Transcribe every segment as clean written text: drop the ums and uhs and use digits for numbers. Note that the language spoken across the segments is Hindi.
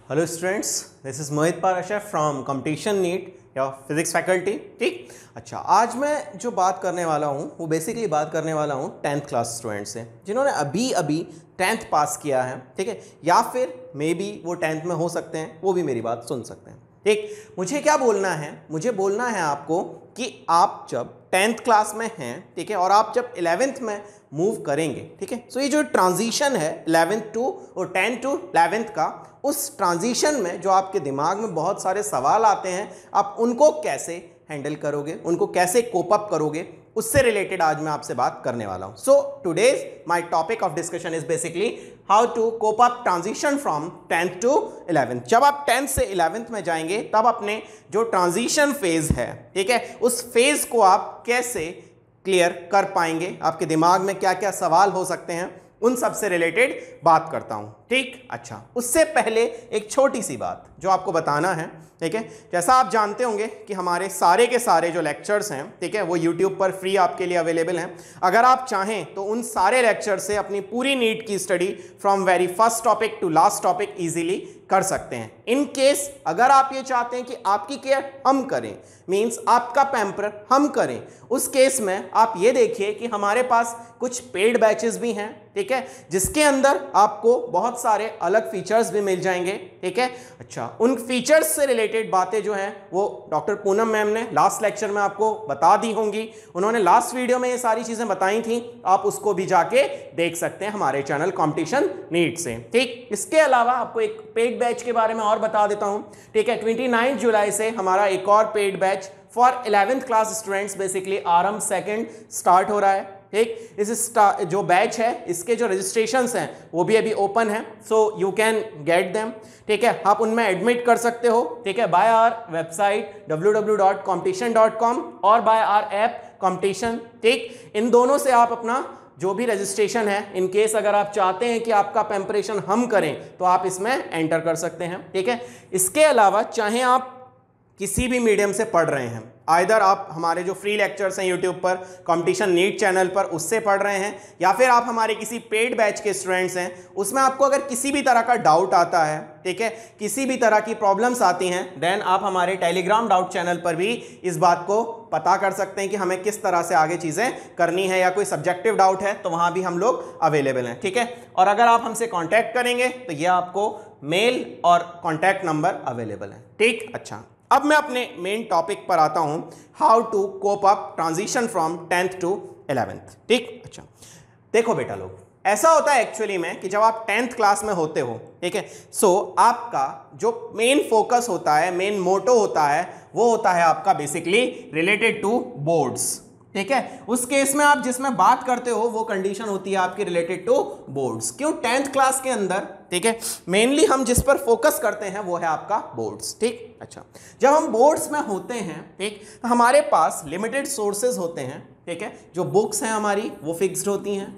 Hello students, this is Mohit Parashar from competition NEET या फिजिक्स फैकल्टी। ठीक, अच्छा, आज मैं जो बात करने वाला हूँ वो बेसिकली बात करने वाला हूँ 10th क्लास स्टूडेंट से जिन्होंने अभी अभी 10th पास किया है। ठीक है, या फिर मे बी वो 10th में हो सकते हैं, वो भी मेरी बात सुन सकते हैं। ठीक, मुझे क्या बोलना है, मुझे बोलना है आपको कि आप जब 10th क्लास में हैं, ठीक है, और आप जब 11th में मूव करेंगे, ठीक है, सो ये जो ट्रांजिशन है 11th टू और 10 टू 11th का, उस ट्रांजिशन में जो आपके दिमाग में बहुत सारे सवाल आते हैं, आप उनको कैसे हैंडल करोगे, उनको कैसे कोप अप करोगे, उससे रिलेटेड आज मैं आपसे बात करने वाला हूं। So today's my topic of discussion is basically how to cope up transition from 10th to 11th। जब आप 10th से 11th में जाएंगे तब अपने जो ट्रांजिशन फेज है, ठीक है, उस फेज को आप कैसे क्लियर कर पाएंगे, आपके दिमाग में क्या क्या सवाल हो सकते हैं, उन सब से रिलेटेड बात करता हूं। ठीक, अच्छा, उससे पहले एक छोटी सी बात जो आपको बताना है। ठीक है, जैसा आप जानते होंगे कि हमारे सारे के सारे जो लेक्चर्स हैं, ठीक है, वो YouTube पर फ्री आपके लिए अवेलेबल हैं। अगर आप चाहें तो उन सारे लेक्चर से अपनी पूरी नीट की study from very first topic to last topic easily कर सकते हैं। इन केस अगर आप ये चाहते हैं कि आपकी केयर हम करें, मींस आपका पैम्पर हम करें, उस केस में आप ये देखिए कि हमारे पास कुछ पेड बैचेस भी हैं, ठीक है, जिसके अंदर आपको बहुत सारे अलग फीचर्स भी मिल जाएंगे। ठीक है, अच्छा, उन फीचर्स से रिलेटेड बातें जो हैं वो डॉक्टर पूनम मैम ने लास्ट लेक्चर में आपको बता दी होंगी। उन्होंने लास्ट वीडियो में ये सारी चीजें बताई थी, आप उसको भी जाके देख सकते हैं हमारे चैनल कॉम्पिटिशन नीट से। ठीक, इसके अलावा आपको एक पेड बैच के बारे में और बता देता हूं। ठीक है, 29 जुलाई से हमारा एक और paid batch for 11th class students basically आरंभ सेकंड स्टार्ट हो रहा है। ठीक, इस जो बैच है इसके जो रजिस्ट्रेशंस हैं वो भी अभी ओपन है, so you can get them. ठीक है, आप उनमें एडमिट कर सकते हो, ठीक है, बाय आवर वेबसाइट www.competition.com और बाय आवर ऐप कॉम्पिटिशन। ठीक, इन दोनों से आप अपना जो भी रजिस्ट्रेशन है, इन केस अगर आप चाहते हैं कि आपका प्रिपरेशन हम करें तो आप इसमें एंटर कर सकते हैं। ठीक है, इसके अलावा चाहे आप किसी भी मीडियम से पढ़ रहे हैं, आइदर आप हमारे जो फ्री लेक्चर्स हैं यूट्यूब पर कंपटीशन नीट चैनल पर उससे पढ़ रहे हैं, या फिर आप हमारे किसी पेड बैच के स्टूडेंट्स हैं, उसमें आपको अगर किसी भी तरह का डाउट आता है, ठीक है, किसी भी तरह की प्रॉब्लम्स आती हैं, देन आप हमारे टेलीग्राम डाउट चैनल पर भी इस बात को पता कर सकते हैं कि हमें किस तरह से आगे चीज़ें करनी है, या कोई सब्जेक्टिव डाउट है तो वहाँ भी हम लोग अवेलेबल हैं। ठीक है, और अगर आप हमसे कॉन्टैक्ट करेंगे तो ये आपको मेल और कॉन्टैक्ट नंबर अवेलेबल है। ठीक, अच्छा, अब मैं अपने मेन टॉपिक पर आता हूं, how to cope up transition from 10th to 11th। ठीक, अच्छा, देखो बेटा लोग, ऐसा होता है एक्चुअली में कि जब आप 10th क्लास में होते हो, ठीक है, सो आपका जो मेन फोकस होता है, मेन मोटो होता है, वो होता है आपका बेसिकली रिलेटेड टू बोर्ड्स। ठीक है, उस केस में आप जिसमें बात करते हो वो कंडीशन होती है आपकी रिलेटेड टू बोर्ड्स। क्यों? 10th क्लास के अंदर, ठीक है, मेनली हम जिस पर फोकस करते हैं वो है आपका बोर्ड्स। ठीक, अच्छा, जब हम बोर्ड्स में होते हैं, ठीक, तो हमारे पास लिमिटेड सोर्सेज होते हैं। ठीक है, जो बुक्स हैं हमारी वो फिक्स्ड होती हैं।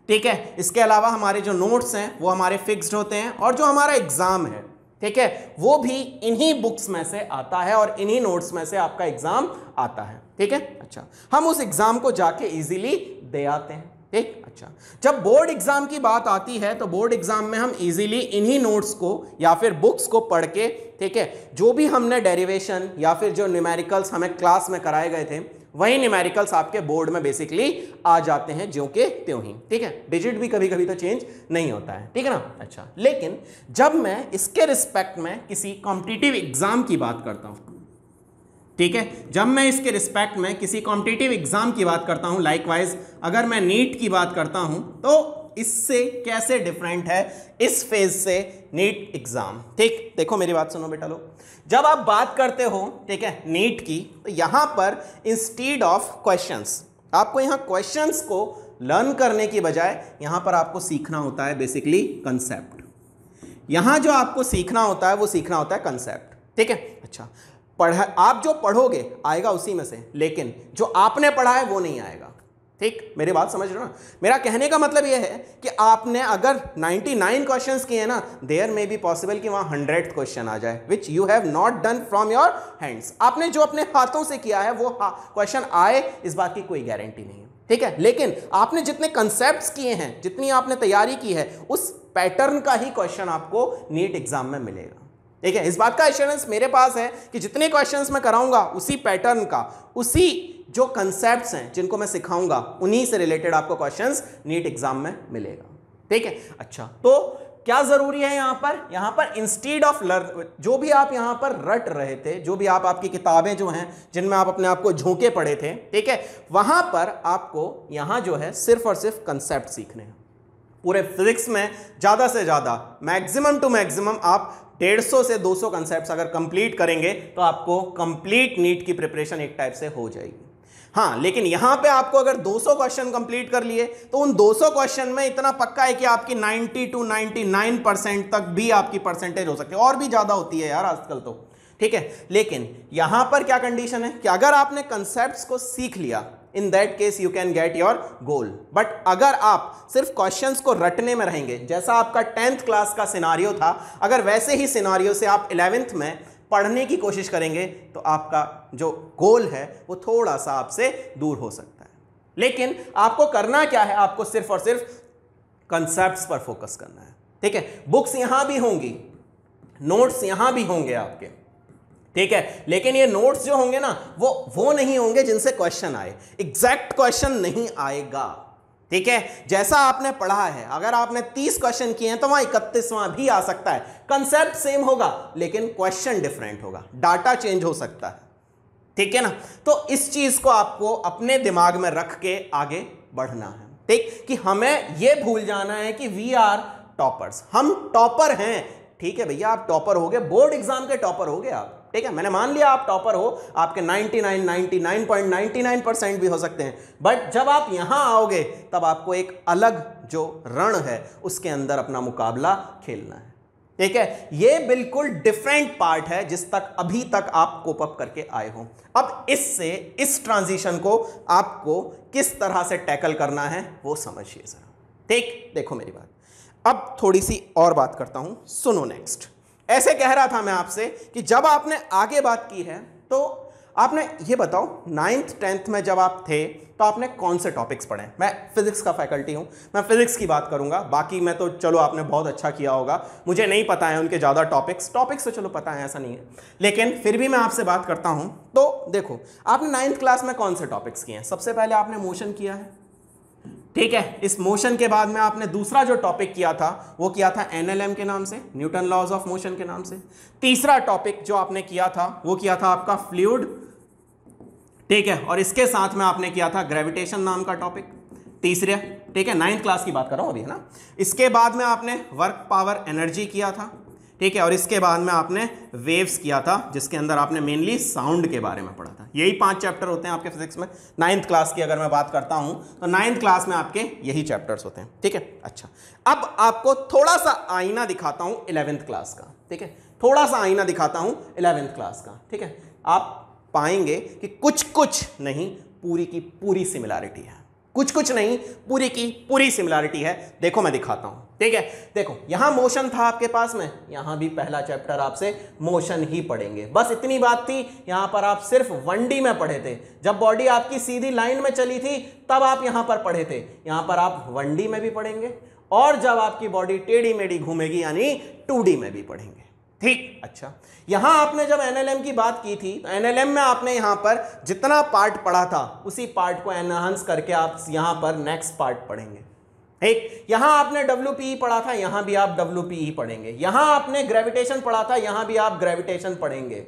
ठीक है, इसके अलावा हमारे जो नोट्स हैं वो हमारे फिक्स्ड होते हैं, और जो हमारा एग्जाम है, ठीक है, वो भी इन्हीं बुक्स में से आता है और इन्हीं नोट्स में से आपका एग्जाम आता है। ठीक है, अच्छा, हम उस एग्जाम को जाके इजीली दे आते हैं। ठीक, अच्छा, जब बोर्ड एग्जाम की बात आती है तो बोर्ड एग्जाम में हम इजीली इन्हीं नोट्स को या फिर बुक्स को पढ़ के, ठीक है, जो भी हमने डेरिवेशन या फिर जो न्यूमेरिकल्स हमें क्लास में कराए गए थे वही न्यूमेरिकल्स आपके बोर्ड में बेसिकली आ जाते हैं, ज्यों के त्यों ही। ठीक है, डिजिट भी कभी कभी तो चेंज नहीं होता है, ठीक है ना। अच्छा, लेकिन जब मैं इसके रिस्पेक्ट में किसी कॉम्पिटिटिव एग्जाम की बात करता हूं, ठीक है, जब मैं इसके रिस्पेक्ट में किसी कॉम्पिटिटिव एग्जाम की बात करता हूं, लाइकवाइज अगर मैं नीट की बात करता हूं, तो इससे कैसे डिफरेंट है इस फेज से नीट एग्जाम। ठीक, देखो मेरी बात सुनो बेटा लोग, जब आप बात करते हो, ठीक है, नीट की, तो यहां पर इंस्टीड ऑफ क्वेश्चंस, आपको यहां क्वेश्चंस को लर्न करने की बजाय यहां पर आपको सीखना होता है बेसिकली कंसेप्ट। यहां जो आपको सीखना होता है वो सीखना होता है कंसेप्ट। ठीक है, अच्छा, आप जो पढ़ोगे आएगा उसी में से, लेकिन जो आपने पढ़ा है वो नहीं आएगा। ठीक, मेरी बात समझ रहे हो ना। मेरा कहने का मतलब यह है कि आपने अगर 99 क्वेश्चंस किए ना, देयर मे बी पॉसिबल कि वहां 100th क्वेश्चन आ जाए, which you have not done from your hands. आपने जो अपने हाथों से किया है वो क्वेश्चन आए, इस बात की कोई गारंटी नहीं है। ठीक है, लेकिन आपने जितने कंसेप्ट्स किए हैं, जितनी आपने तैयारी की है, उस पैटर्न का ही क्वेश्चन आपको नीट एग्जाम में मिलेगा। ठीक है, इस बात का एश्योरेंस मेरे पास है कि जितने क्वेश्चंस मैं कराऊंगा उसी पैटर्न का, उसी जो कंसेप्ट्स हैं जिनको मैं सिखाऊंगा, उन्हीं से रिलेटेड आपको क्वेश्चंस नीट एग्जाम में मिलेगा। ठीक है, अच्छा, तो क्या जरूरी है यहां पर इंस्टीड ऑफ लर्न, जो भी आप यहां पर रट रहे थे, जो भी आपकी किताबें जो हैं जिनमें आप अपने आप को झोंके पड़े थे, ठीक है, वहां पर आपको यहां जो है सिर्फ और सिर्फ कंसेप्ट सीखने हैं। पूरे फिजिक्स में ज्यादा से ज्यादा, मैक्सिमम टू मैक्सिमम आप 150 से 200 कंसेप्ट्स अगर कंप्लीट करेंगे तो आपको कंप्लीट नीट की प्रिपरेशन एक टाइप से हो जाएगी। हाँ, लेकिन यहां पे आपको अगर 200 क्वेश्चन कंप्लीट कर लिए तो उन 200 क्वेश्चन में इतना पक्का है कि आपकी 90 to 99% तक भी आपकी परसेंटेज हो सकती है, और भी ज्यादा होती है यार आजकल तो। ठीक है, लेकिन यहां पर क्या कंडीशन है कि अगर आपने कंसेप्ट्स को सीख लिया, in that case you can get your goal. But अगर आप सिर्फ क्वेश्चंस को रटने में रहेंगे, जैसा आपका 10th क्लास का सिनारियो था, अगर वैसे ही सिनारियो से आप 11th में पढ़ने की कोशिश करेंगे तो आपका जो गोल है वो थोड़ा सा आपसे दूर हो सकता है। लेकिन आपको करना क्या है, आपको सिर्फ और सिर्फ कंसेप्ट्स पर फोकस करना है। ठीक है, बुक्स यहां भी होंगी, नोट्स यहां भी होंगे आपके, ठीक है, लेकिन ये नोट्स जो होंगे ना वो नहीं होंगे जिनसे क्वेश्चन आए, एग्जैक्ट क्वेश्चन नहीं आएगा। ठीक है, जैसा आपने पढ़ा है, अगर आपने 30 क्वेश्चन किए हैं तो वहां 31वां भी आ सकता है, कंसेप्ट सेम होगा लेकिन क्वेश्चन डिफरेंट होगा, डाटा चेंज हो सकता है। ठीक है ना, तो इस चीज को आपको अपने दिमाग में रख के आगे बढ़ना है। ठीक, कि हमें यह भूल जाना है कि वी आर टॉपर्स, हम टॉपर हैं। ठीक है भैया, आप टॉपर हो गए, बोर्ड एग्जाम के टॉपर हो गए आप। ठीक है, मैंने मान लिया आप टॉपर हो, आपके 99.99% भी हो सकते हैं, बट जब आप यहां आओगे तब आपको एक अलग जो रण है उसके अंदर अपना मुकाबला खेलना है। ठीक है, ये बिल्कुल डिफरेंट पार्ट है जिस तक अभी तक आप कोप अप करके आए हो। अब इससे इस ट्रांजिशन को आपको किस तरह से टैकल करना है वो समझिए जरा। ठीक, देखो मेरी बात, अब थोड़ी सी और बात करता हूं, सुनो नेक्स्ट। ऐसे कह रहा था मैं आपसे कि जब आपने आगे बात की है तो आपने ये बताओ 9th 10th में जब आप थे तो आपने कौन से टॉपिक्स पढ़े। मैं फिजिक्स का फैकल्टी हूं, मैं फिजिक्स की बात करूंगा, बाकी मैं तो चलो आपने बहुत अच्छा किया होगा, मुझे नहीं पता है उनके ज़्यादा टॉपिक्स तो चलो पता है, ऐसा नहीं है, लेकिन फिर भी मैं आपसे बात करता हूं। तो देखो, आपने 9th क्लास में कौन से टॉपिक्स किए हैं। सबसे पहले आपने मोशन किया है। ठीक है, इस मोशन के बाद में आपने दूसरा जो टॉपिक किया था वो किया था NLM के नाम से, न्यूटन लॉज ऑफ मोशन के नाम से। तीसरा टॉपिक जो आपने किया था वो किया था आपका फ्लूइड। ठीक है, और इसके साथ में आपने किया था ग्रेविटेशन नाम का टॉपिक, तीसरे। ठीक है, 9th क्लास की बात कर रहा हूं अभी, है ना। इसके बाद में आपने वर्क पावर एनर्जी किया था। ठीक है, और इसके बाद में आपने वेव्स किया था, जिसके अंदर आपने मेनली साउंड के बारे में पढ़ा था। यही 5 चैप्टर होते हैं आपके फिजिक्स में। 9th क्लास की अगर मैं बात करता हूं तो 9th क्लास में आपके यही चैप्टर्स होते हैं। ठीक है, अच्छा, अब आपको थोड़ा सा आईना दिखाता हूं 11th क्लास का। ठीक है, थोड़ा सा आईना दिखाता हूं 11th क्लास का। ठीक है, आप पाएंगे कि कुछ नहीं, पूरी की पूरी सिमिलैरिटी है, कुछ नहीं, पूरी की पूरी सिमिलैरिटी है। देखो मैं दिखाता हूं। ठीक है, देखो यहां मोशन था आपके पास में, यहां भी पहला चैप्टर आपसे मोशन ही पढ़ेंगे, बस इतनी बात थी। यहां पर आप सिर्फ 1D में पढ़े थे, जब बॉडी आपकी सीधी लाइन में चली थी तब आप यहां पर पढ़े थे। यहां पर आप 1D में भी पढ़ेंगे, और जब आपकी बॉडी टेढ़ी मेढ़ी घूमेगी यानी 2D में भी पढ़ेंगे। ठीक, अच्छा, यहां आपने जब NLM की बात की थी तो NLM में आपने यहां पर जितना पार्ट पढ़ा था उसी पार्ट को एनहांस करके आप यहां पर नेक्स्ट पार्ट पढ़ेंगे। ठीक, यहां आपने WPE पढ़ा था, यहां भी आप WPE पढ़ेंगे। यहां आपने ग्रेविटेशन पढ़ा था, यहां भी आप ग्रेविटेशन पढ़ेंगे।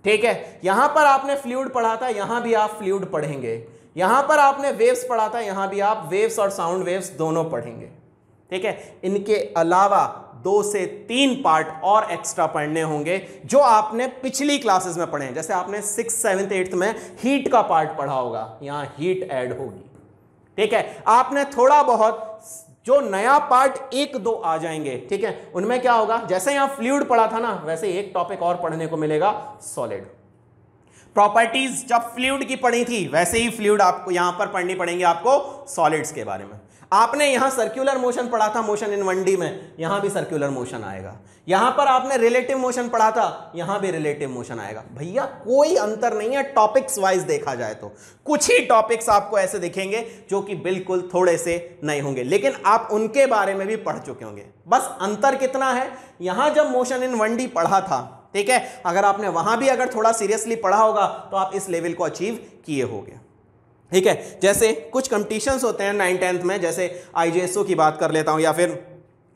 ठीक है, यहां पर आपने फ्लूइड पढ़ा था, यहां भी आप फ्लूइड पढ़ेंगे। यहां पर आपने वेव्स पढ़ा था, यहां भी आप वेव्स और साउंड वेव्स दोनों पढ़ेंगे। ठीक है, इनके अलावा 2 से 3 पार्ट और एक्स्ट्रा पढ़ने होंगे जो आपने पिछली क्लासेस में पढ़े हैं। जैसे आपने 6th 7th 8th में हीट का पार्ट पढ़ा होगा, यहां हीट ऐड होगी। ठीक है, आपने थोड़ा बहुत जो नया पार्ट 1-2 आ जाएंगे, ठीक है, उनमें क्या होगा, जैसे यहां फ्लूइड पढ़ा था ना, वैसे एक टॉपिक और पढ़ने को मिलेगा, सॉलिड प्रॉपर्टीज। जब फ्लूइड की पढ़ी थी वैसे ही फ्लूइड आपको यहां पर पढ़नी पड़ेंगी आपको सॉलिड्स के बारे में। आपने यहां सर्कुलर मोशन पढ़ा था मोशन इन 1D में, यहां भी सर्कुलर मोशन आएगा। यहां पर आपने रिलेटिव मोशन पढ़ा था, यहां भी रिलेटिव मोशन आएगा। भैया कोई अंतर नहीं है टॉपिक्स वाइज देखा जाए तो। कुछ ही टॉपिक्स आपको ऐसे दिखेंगे जो कि बिल्कुल थोड़े से नए होंगे, लेकिन आप उनके बारे में भी पढ़ चुके होंगे। बस अंतर कितना है, यहां जब मोशन इन 1D पढ़ा था, ठीक है, अगर आपने वहां भी अगर थोड़ा सीरियसली पढ़ा होगा तो आप इस लेवल को अचीव किए होंगे। ठीक है, जैसे कुछ कंपटीशंस होते हैं 9th-10th में, जैसे IJSO की बात कर लेता हूं, या फिर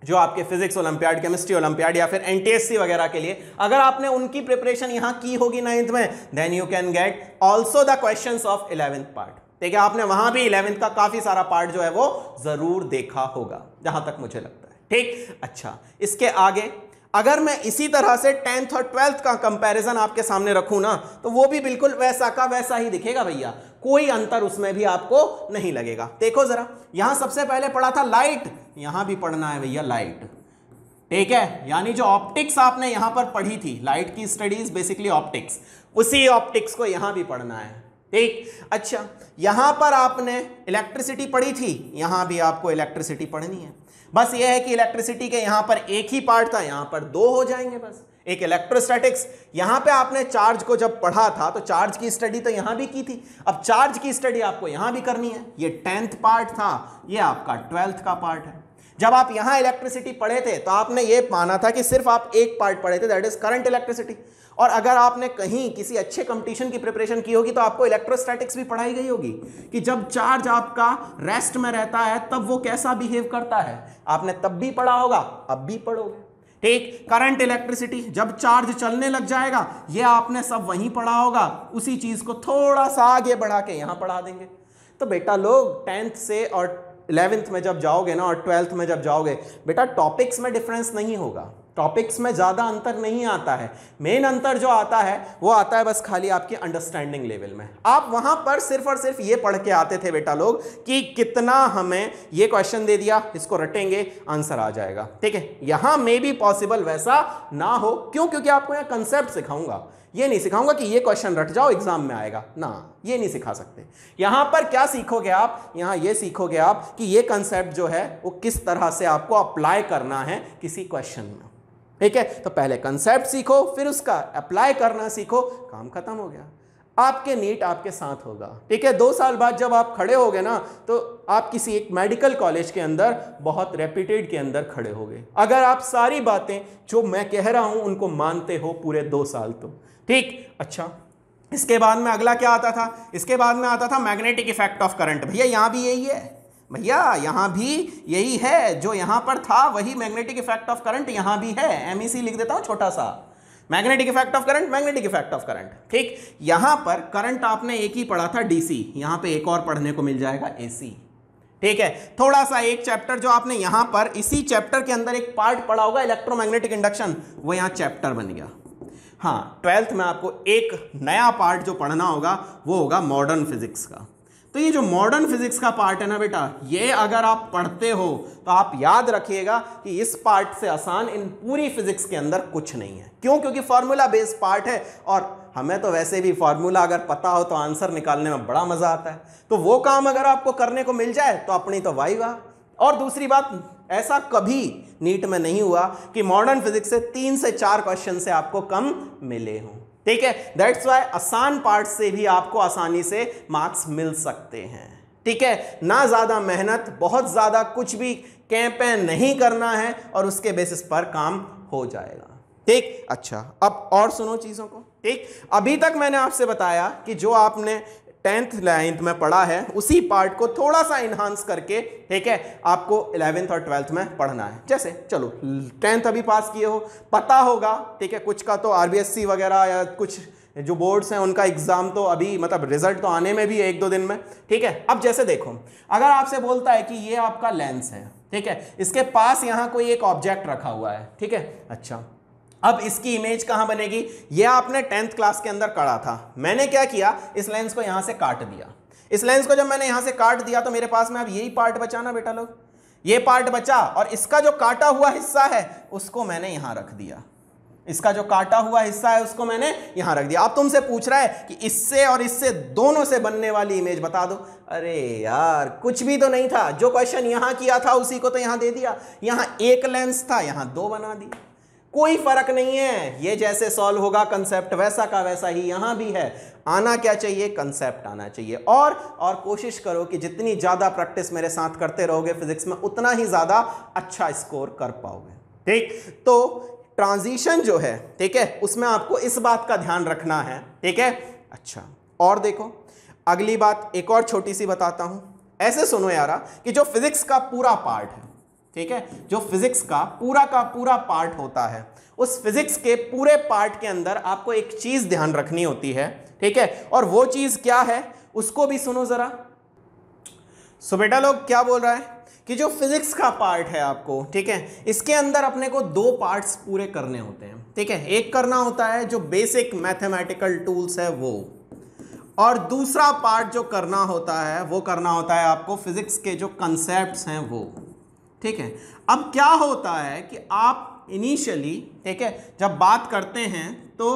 जो आपके फिजिक्स ओलंपियाड, केमिस्ट्री ओलंपियाड, या फिर NTSC वगैरह के लिए अगर आपने उनकी प्रिपरेशन यहां की होगी 9th में, then you can get also the questions of 11th part. ठीक है, आपने वहां भी 11th का काफी सारा पार्ट जो है वो जरूर देखा होगा, जहां तक मुझे लगता है। ठीक, अच्छा, इसके आगे अगर मैं इसी तरह से 10th और 12th का कंपैरिजन आपके सामने रखूं ना, तो वो भी बिल्कुल वैसा का वैसा ही दिखेगा भैया, कोई अंतर उसमें भी आपको नहीं लगेगा। देखो जरा, यहां सबसे पहले पढ़ा था लाइट, यहां भी पढ़ना है भैया लाइट। ठीक है, यानी जो ऑप्टिक्स आपने यहां पर पढ़ी थी, लाइट की स्टडीज बेसिकली ऑप्टिक्स, उसी ऑप्टिक्स को यहां भी पढ़ना है। ठीक, अच्छा, यहां पर आपने इलेक्ट्रिसिटी पढ़ी थी, यहां भी आपको इलेक्ट्रिसिटी पढ़नी है। बस यह है कि इलेक्ट्रिसिटी के यहां पर एक ही पार्ट था, यहां पर दो हो जाएंगे बस। एक इलेक्ट्रोस्टैटिक्स, यहां पे आपने चार्ज को जब पढ़ा था तो चार्ज की स्टडी तो यहां भी की थी, अब चार्ज की स्टडी आपको यहां भी करनी है। ये 10th पार्ट था, ये आपका 12th का पार्ट है। जब आप यहां इलेक्ट्रिसिटी पढ़े थे तो आपने ये माना था कि सिर्फ आप एक पार्ट पढ़े थे, दैट इज करंट इलेक्ट्रिसिटी। और अगर आपने कहीं किसी अच्छे कंपटीशन की प्रिपरेशन की होगी तो आपको इलेक्ट्रोस्टैटिक्स भी पढ़ाई गई होगी कि जब चार्ज आपका रेस्ट में रहता है तब वो कैसा बिहेव करता है, आपने तब भी पढ़ा होगा, अब भी पढ़ोगे। ठीक, करंट इलेक्ट्रिसिटी, जब चार्ज चलने लग जाएगा, ये आपने सब वहीं पढ़ा होगा, उसी चीज को थोड़ा सा आगे बढ़ा के यहां पढ़ा देंगे। तो बेटा लोग 10th से और 11th में जब जाओगे ना और 12th में जब जाओगे, बेटा टॉपिक्स में डिफरेंस नहीं होगा, टॉपिक्स में ज्यादा अंतर नहीं आता है। मेन अंतर जो आता है वो आता है बस खाली आपकी अंडरस्टैंडिंग लेवल में। आप वहां पर सिर्फ और सिर्फ ये पढ़ के आते थे बेटा लोग कि कितना हमें ये क्वेश्चन दे दिया, इसको रटेंगे, आंसर आ जाएगा। ठीक है, यहां मे भी पॉसिबल वैसा ना हो, क्यों? क्योंकि आपको यहां कंसेप्ट सिखाऊंगा, ये नहीं सिखाऊंगा कि ये क्वेश्चन रट जाओ एग्जाम में आएगा ना, ये नहीं सिखा सकते। यहां पर क्या सीखोगे आप, यहां ये सीखोगे आप कि ये कंसेप्ट जो है वो किस तरह से आपको अप्लाई करना है किसी क्वेश्चन में। ठीक है, तो पहले कंसेप्ट सीखो, फिर उसका अप्लाई करना सीखो, काम खत्म हो गया। आपके नीट आपके साथ होगा। ठीक है, 2 साल बाद जब आप खड़े होगे ना तो आप किसी एक मेडिकल कॉलेज के अंदर बहुत रेप्यूटेड के अंदर खड़े होगे, अगर आप सारी बातें जो मैं कह रहा हूं उनको मानते हो पूरे 2 साल तो। ठीक, अच्छा, इसके बाद में अगला क्या आता था, इसके बाद में आता था मैग्नेटिक इफेक्ट ऑफ करंट। भैया यहां भी यही है, भैया यहां भी यही है, जो यहां पर था वही मैग्नेटिक इफेक्ट ऑफ करंट यहां भी है। MEC लिख देता हूं छोटा सा, magnetic effect of current, magnetic effect of current. ठीक, यहां पर करंट आपने एक ही पढ़ा था DC, यहां पे एक और पढ़ने को मिल जाएगा AC। ठीक है, थोड़ा सा एक चैप्टर जो आपने यहां पर इसी चैप्टर के अंदर एक पार्ट पढ़ा होगा इलेक्ट्रोमैग्नेटिक इंडक्शन, वो यहां चैप्टर बन गया। हाँ, 12th में आपको एक नया पार्ट जो पढ़ना होगा वो होगा मॉडर्न फिजिक्स का। तो ये जो मॉडर्न फिजिक्स का पार्ट है ना बेटा, ये अगर आप पढ़ते हो तो आप याद रखिएगा कि इस पार्ट से आसान इन पूरी फिजिक्स के अंदर कुछ नहीं है। क्यों? क्योंकि फार्मूला बेस्ड पार्ट है, और हमें तो वैसे भी फार्मूला अगर पता हो तो आंसर निकालने में बड़ा मजा आता है। तो वो काम अगर आपको करने को मिल जाए तो अपनी तो वाही वाह। और दूसरी बात, ऐसा कभी नीट में नहीं हुआ कि मॉडर्न फिजिक्स से 3 से 4 क्वेश्चन से आपको कम मिले हों। ठीक है, दैट्स वाई आसान पार्ट से भी आपको आसानी से मार्क्स मिल सकते हैं। ठीक है, ना ज्यादा मेहनत, बहुत ज्यादा कुछ भी कैंपेन नहीं करना है और उसके बेसिस पर काम हो जाएगा। ठीक, अच्छा, अब और सुनो चीजों को। ठीक, अभी तक मैंने आपसे बताया कि जो आपने 10th 9th में पढ़ा है उसी पार्ट को थोड़ा सा इन्हांस करके, ठीक है, आपको 11th और 12th में पढ़ना है। जैसे चलो 10th अभी पास किए हो, पता होगा, ठीक है, कुछ का तो RBSC वगैरह या कुछ जो बोर्ड्स हैं उनका एग्जाम तो अभी मतलब रिजल्ट तो आने में भी 1-2 दिन में। ठीक है, अब जैसे देखो, अगर आपसे बोलता है कि ये आपका लेंस है, ठीक है, इसके पास यहाँ कोई एक ऑब्जेक्ट रखा हुआ है, ठीक है, अच्छा, अब इसकी इमेज कहां बनेगी? ये आपने 10th क्लास के अंदर करा था। मैंने क्या किया, इस लेंस को यहां से काट दिया। इस लेंस को जब मैंने यहां से काट दिया तो मेरे पास में अब यही पार्ट बचा ना बेटा लोग, ये पार्ट बचा, और इसका जो काटा हुआ हिस्सा है उसको मैंने यहां रख दिया। इसका जो काटा हुआ हिस्सा है उसको मैंने यहां रख दिया। अब तुमसे पूछ रहा है कि इससे और इससे दोनों से बनने वाली इमेज बता दो। अरे यार कुछ भी तो नहीं था, जो क्वेश्चन यहां किया था उसी को तो यहां दे दिया। यहां एक लेंस था, यहां दो बना दी, कोई फर्क नहीं है। ये जैसे सॉल्व होगा कंसेप्ट वैसा का वैसा ही यहां भी है। आना क्या चाहिए, कंसेप्ट आना चाहिए। और कोशिश करो कि जितनी ज्यादा प्रैक्टिस मेरे साथ करते रहोगे फिजिक्स में, उतना ही ज्यादा अच्छा स्कोर कर पाओगे। ठीक, तो ट्रांजिशन जो है, ठीक है, उसमें आपको इस बात का ध्यान रखना है। ठीक है, अच्छा, और देखो अगली बात एक और छोटी सी बताता हूं। ऐसे सुनो यारा कि जो फिजिक्स का पूरा पार्ट है, ठीक है, जो फिजिक्स का पूरा पार्ट होता है, उस फिजिक्स के पूरे पार्ट के अंदर आपको एक चीज ध्यान रखनी होती है। ठीक है, और वो चीज क्या है उसको भी सुनो जरा। सो बेटा लोग क्या बोल रहा है कि जो फिजिक्स का पार्ट है आपको, ठीक है, इसके अंदर अपने को दो पार्ट्स पूरे करने होते हैं। ठीक है, एक करना होता है जो बेसिक मैथमेटिकल टूल्स है वो, और दूसरा पार्ट जो करना होता है वो करना होता है आपको फिजिक्स के जो कंसेप्ट्स हैं वो। ठीक है, अब क्या होता है कि आप इनिशियली, ठीक है, जब बात करते हैं तो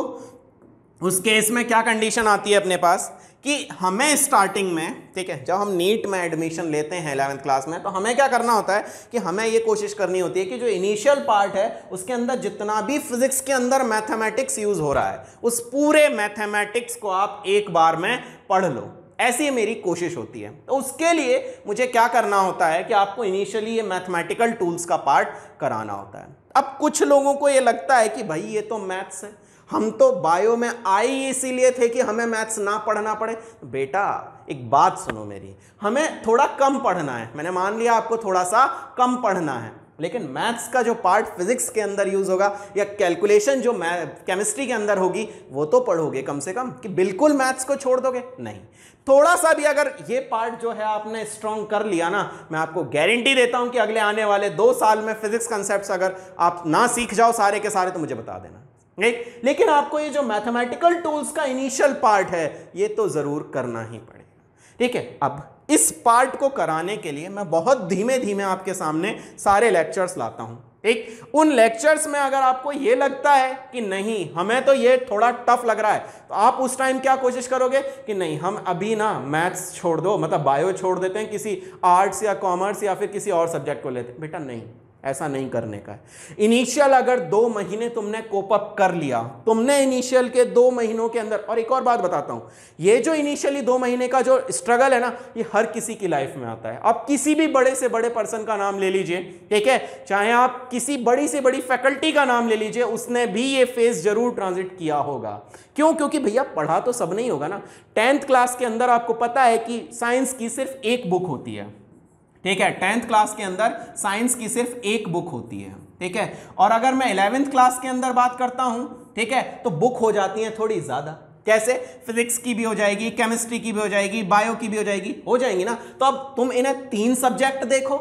उस केस में क्या कंडीशन आती है अपने पास कि हमें स्टार्टिंग में, ठीक है, जब हम नीट में एडमिशन लेते हैं 11th क्लास में, तो हमें क्या करना होता है कि हमें ये कोशिश करनी होती है कि जो इनिशियल पार्ट है उसके अंदर जितना भी फिजिक्स के अंदर मैथमेटिक्स यूज हो रहा है उस पूरे मैथमेटिक्स को आप एक बार में पढ़ लो। ऐसी मेरी कोशिश होती है। तो उसके लिए मुझे क्या करना होता है कि आपको इनिशियली ये मैथमेटिकल टूल्स का पार्ट कराना होता है। अब कुछ लोगों को ये लगता है कि भाई ये तो मैथ्स है, हम तो बायो में आए इसीलिए थे कि हमें मैथ्स ना पढ़ना पड़े। बेटा एक बात सुनो मेरी, हमें थोड़ा कम पढ़ना है, मैंने मान लिया आपको थोड़ा सा कम पढ़ना है, लेकिन मैथ्स का जो पार्ट फिजिक्स के अंदर यूज होगा या कैलकुलेशन जो केमिस्ट्री के अंदर होगी वो तो पढ़ोगे कम से कम। कि बिल्कुल मैथ्स को छोड़ दोगे, नहीं, थोड़ा सा भी अगर ये पार्ट जो है आपने स्ट्रॉन्ग कर लिया ना, मैं आपको गारंटी देता हूं कि अगले आने वाले 2 साल में फिजिक्स कंसेप्ट्स अगर आप ना सीख जाओ सारे के सारे तो मुझे बता देना। लेकिन आपको ये जो मैथमेटिकल टूल्स का इनिशियल पार्ट है ये तो जरूर करना ही पड़ेगा। ठीक है, अब इस पार्ट को कराने के लिए मैं बहुत धीमे धीमे आपके सामने सारे लेक्चर्स लाता हूं। ठीक, उन लेक्चर्स में अगर आपको ये लगता है कि नहीं हमें तो ये थोड़ा टफ लग रहा है, तो आप उस टाइम क्या कोशिश करोगे कि नहीं हम अभी ना मैथ्स छोड़ दो, मतलब बायो छोड़ देते हैं, किसी आर्ट्स या कॉमर्स या फिर किसी और सब्जेक्ट को लेते हैं। बेटा नहीं, ऐसा नहीं करने का है। इनिशियल अगर 2 महीने तुमने कोप अप कर लिया, तुमने इनिशियल के 2 महीनों के अंदर, और एक और बात बताता हूं, ये जो इनिशियली 2 महीने का जो स्ट्रगल है ना, ये हर किसी की लाइफ में आता है। आप किसी भी बड़े से बड़े पर्सन का नाम ले लीजिए, ठीक है, चाहे आप किसी बड़ी से बड़ी फैकल्टी का नाम ले लीजिए, उसने भी ये फेज जरूर ट्रांजिट किया होगा। क्यों? क्योंकि भैया पढ़ा तो सब नहीं होगा ना। 10th क्लास के अंदर आपको पता है कि साइंस की सिर्फ एक बुक होती है। ठीक है, 10th क्लास के अंदर साइंस की सिर्फ एक बुक होती है। ठीक है, और अगर मैं 11th क्लास के अंदर बात करता हूं, ठीक है, तो बुक हो जाती है थोड़ी ज्यादा। कैसे? फिजिक्स की भी हो जाएगी, केमिस्ट्री की भी हो जाएगी, बायो की भी हो जाएंगी ना। तो अब तुम इन्हें 3 सब्जेक्ट देखो।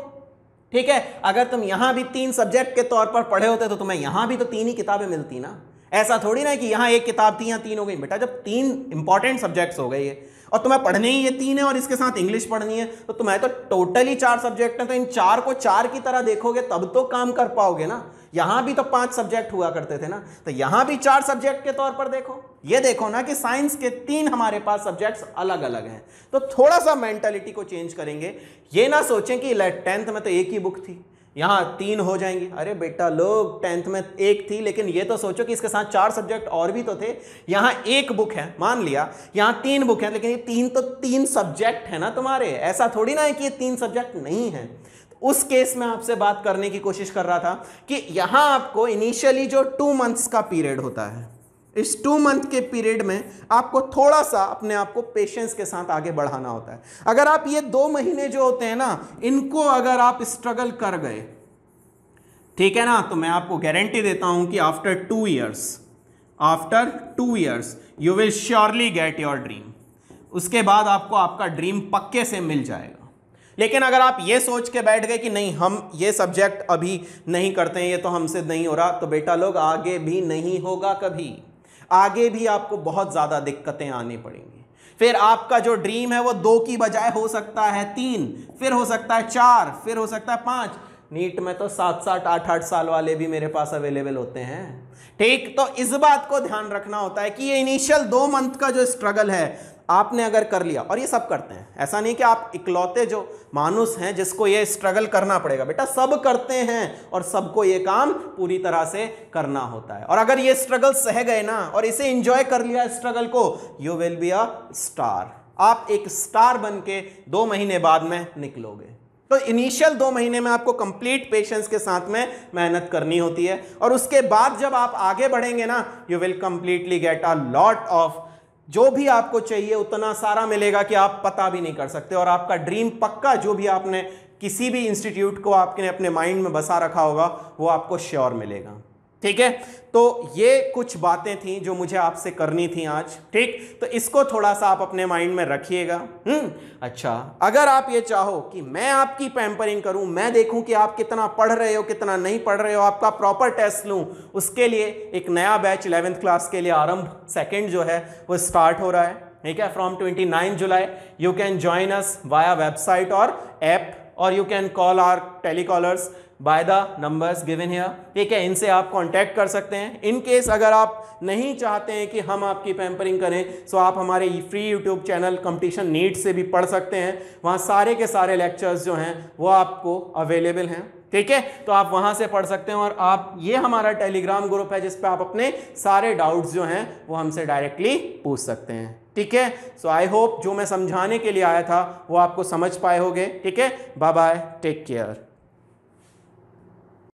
ठीक है, अगर तुम यहां भी 3 सब्जेक्ट के तौर पर पढ़े होते तो तुम्हें यहां भी तो 3 ही किताबें मिलती ना। ऐसा थोड़ी ना कि यहां एक किताब थी, यहां 3 हो गई। बेटा जब 3 इंपॉर्टेंट सब्जेक्ट्स हो गए और तुम्हें पढ़ने ही ये 3 है और इसके साथ इंग्लिश पढ़नी है, तो तुम्हें तो टोटली 4 सब्जेक्ट है, तो इन 4 को 4 की तरह देखोगे तब तो काम कर पाओगे ना। यहां भी तो 5 सब्जेक्ट हुआ करते थे ना, तो यहां भी 4 सब्जेक्ट के तौर पर देखो। ये देखो ना कि साइंस के 3 हमारे पास सब्जेक्ट्स अलग अलग हैं। तो थोड़ा सा मेंटालिटी को चेंज करेंगे। ये ना सोचें कि 10th में तो एक ही बुक थी, यहां 3 हो जाएंगी। अरे बेटा लोग 10th में एक थी, लेकिन ये तो सोचो कि इसके साथ 4 सब्जेक्ट और भी तो थे। यहां एक बुक है, मान लिया यहां 3 बुक है, लेकिन ये 3 तो 3 सब्जेक्ट है ना तुम्हारे। ऐसा थोड़ी ना है कि ये 3 सब्जेक्ट नहीं है। तो उस केस में आपसे बात करने की कोशिश कर रहा था कि यहां आपको इनिशियली जो 2 मंथ्स का पीरियड होता है, इस 2 मंथ के पीरियड में आपको थोड़ा सा अपने आप को पेशेंस के साथ आगे बढ़ाना होता है। अगर आप ये 2 महीने जो होते हैं ना, इनको अगर आप स्ट्रगल कर गए, ठीक है ना, तो मैं आपको गारंटी देता हूं कि after 2 years you will surely get your dream. उसके बाद आपको आपका ड्रीम पक्के से मिल जाएगा। लेकिन अगर आप ये सोच के बैठ गए कि नहीं हम ये सब्जेक्ट अभी नहीं करते हैं, ये तो हमसे नहीं हो रहा, तो बेटा लोग आगे भी नहीं होगा कभी। आगे भी आपको बहुत ज़्यादा दिक्कतें आनी पड़ेंगी। फिर आपका जो ड्रीम है वो 2 की बजाय हो सकता है 3, फिर हो सकता है 4, फिर हो सकता है 5। नीट में तो 7-7 8-8 साल वाले भी मेरे पास अवेलेबल होते हैं। ठीक, तो इस बात को ध्यान रखना होता है कि ये इनिशियल 2 मंथ का जो स्ट्रगल है आपने अगर कर लिया, और ये सब करते हैं, ऐसा नहीं कि आप इकलौते जो मानुस हैं जिसको ये स्ट्रगल करना पड़ेगा, बेटा सब करते हैं और सबको ये काम पूरी तरह से करना होता है। और अगर ये स्ट्रगल सह गए ना और इसे एंजॉय कर लिया स्ट्रगल को, you will be a star. आप एक स्टार बन के 2 महीने बाद में निकलोगे। तो इनिशियल 2 महीने में आपको कंप्लीट पेशेंस के साथ में मेहनत करनी होती है, और उसके बाद जब आप आगे बढ़ेंगे ना, you will completely get a lot of, जो भी आपको चाहिए उतना सारा मिलेगा कि आप पता भी नहीं कर सकते। और आपका ड्रीम पक्का, जो भी आपने किसी भी इंस्टीट्यूट को आपने अपने माइंड में बसा रखा होगा, वो आपको श्योर मिलेगा। ठीक है, तो ये कुछ बातें थी जो मुझे आपसे करनी थी आज। ठीक, तो इसको थोड़ा सा आप अपने माइंड में रखिएगा। अच्छा, अगर आप ये चाहो कि मैं आपकी पैम्परिंग करूं, मैं देखूं कि आप कितना पढ़ रहे हो कितना नहीं पढ़ रहे हो, आपका प्रॉपर टेस्ट लूं, उसके लिए एक नया बैच 11th क्लास के लिए आरंभ 2nd जो है वो स्टार्ट हो रहा है। ठीक है, from 29 July you can join us via website और ऐप, और you can call our telecallers by the numbers given here. ठीक है, इनसे आप कांटेक्ट कर सकते हैं। इन केस अगर आप नहीं चाहते हैं कि हम आपकी पैम्परिंग करें, तो आप हमारे free YouTube channel competition NEET से भी पढ़ सकते हैं। वहाँ सारे के सारे लेक्चर्स जो हैं वो आपको अवेलेबल हैं। ठीक है, तो आप वहाँ से पढ़ सकते हैं। और आप, ये हमारा टेलीग्राम ग्रुप है जिस पे आप अपने सारे डाउट्स जो हैं वो हमसे डायरेक्टली पूछ सकते हैं। ठीक है, सो आई होप जो मैं समझाने के लिए आया था वो आपको समझ पाए होंगे। ठीक है, बाय बाय, टेक केयर।